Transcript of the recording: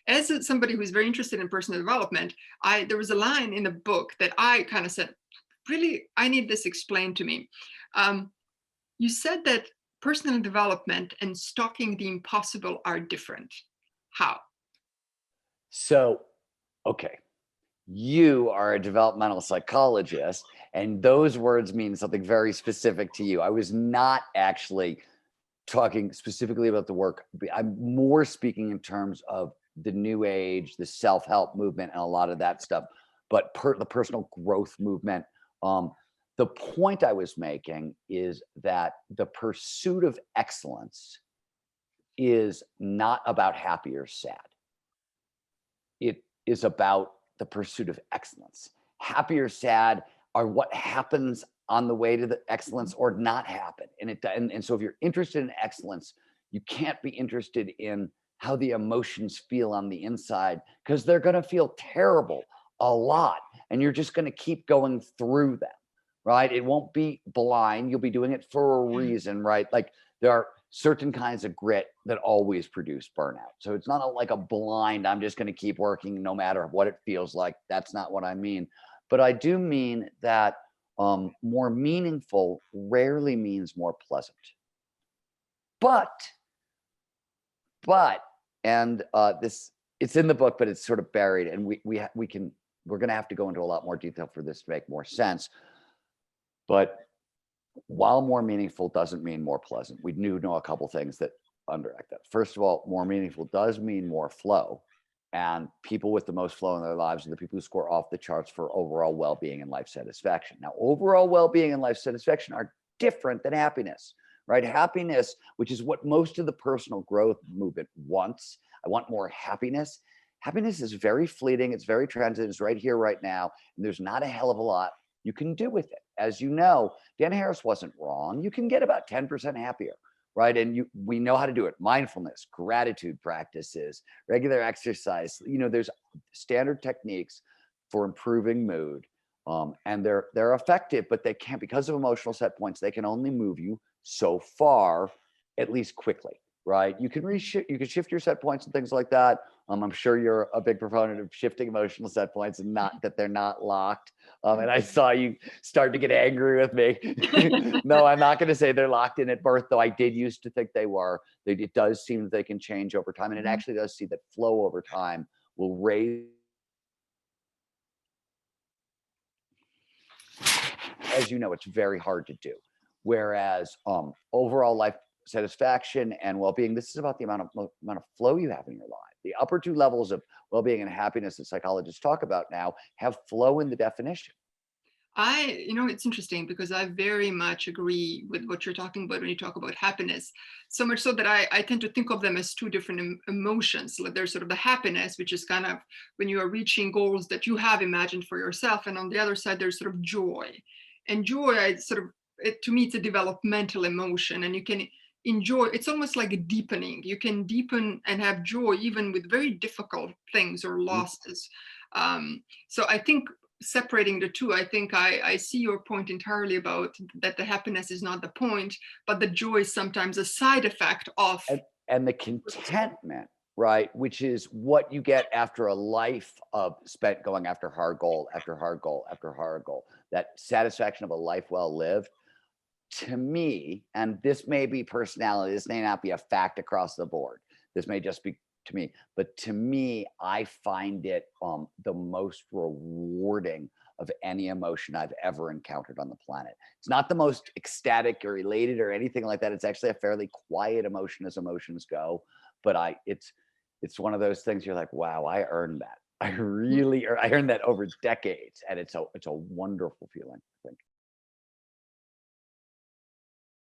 as somebody who's very interested in personal development, there was a line in the book that I kind of said, really, I need this explained to me. You said that personal development and stalking the impossible are different. How? So, okay, you are a developmental psychologist, and those words mean something very specific to you. I was not actually talking specifically about the work. I'm more speaking in terms of the new age, the self-help movement, and a lot of that stuff, but the personal growth movement. The point I was making is that the pursuit of excellence is not about happy or sad. It is about the pursuit of excellence. Happy or sad are what happens on the way to the excellence or not happen. And so if you're interested in excellence, you can't be interested in how the emotions feel on the inside, because they're going to feel terrible a lot. And you're just going to keep going through them, right? It won't be blind. You'll be doing it for a reason, right? Like there are certain kinds of grit that always produce burnout. So it's not like a blind, I'm just going to keep working no matter what it feels like. That's not what I mean. But I do mean that more meaningful rarely means more pleasant. But, and this, it's in the book, but it's sort of buried, and we're going to have to go into a lot more detail for this to make more sense. But while more meaningful doesn't mean more pleasant, we do know a couple things that underact that. First of all, more meaningful does mean more flow. And people with the most flow in their lives are the people who score off the charts for overall well-being and life satisfaction. Now, overall well-being and life satisfaction are different than happiness, right? Happiness, which is what most of the personal growth movement wants. I want more happiness. Happiness is very fleeting. It's very transient. It's right here, right now. And there's not a hell of a lot you can do with it. As you know, Dan Harris wasn't wrong. You can get about 10% happier, right? And we know how to do it. Mindfulness, gratitude practices, regular exercise. There's standard techniques for improving mood. And they're effective, but they can't, because of emotional set points, they can only move you so far, at least quickly, right? You can shift your set points and things like that. I'm sure you're a big proponent of shifting emotional set points and not that they're not locked. And I saw you start to get angry with me. No, I'm not going to say they're locked in at birth, though I did used to think they were. It does seem that they can change over time. And it actually does see that flow over time will raise. As you know, it's very hard to do. Whereas overall life satisfaction and well-being, this is about the amount of flow you have in your life. The upper two levels of well-being and happiness that psychologists talk about now have flow in the definition. It's interesting because I very much agree with what you're talking about when you talk about happiness. So much so that I tend to think of them as two different emotions. Like there's sort of the happiness, which is kind of when you are reaching goals that you have imagined for yourself. And on the other side, there's sort of joy. And joy, to me, it's a developmental emotion, and you can enjoy. It's almost like a deepening. You can deepen and have joy even with very difficult things or losses. So I think separating the two, I think I see your point entirely about that the happiness is not the point, but the joy is sometimes a side effect of. And the contentment, right, which is what you get after a life of spent going after hard goal, after hard goal, after hard goal, that satisfaction of a life well lived. To me, and this may be personality, this may not be a fact across the board, this may just be to me, but to me, I find it the most rewarding of any emotion I've ever encountered on the planet. It's not the most ecstatic or elated or anything like that. It's actually a fairly quiet emotion as emotions go, but it's one of those things you're like, wow, I earned that. I earned that over decades, and it's a wonderful feeling, I think.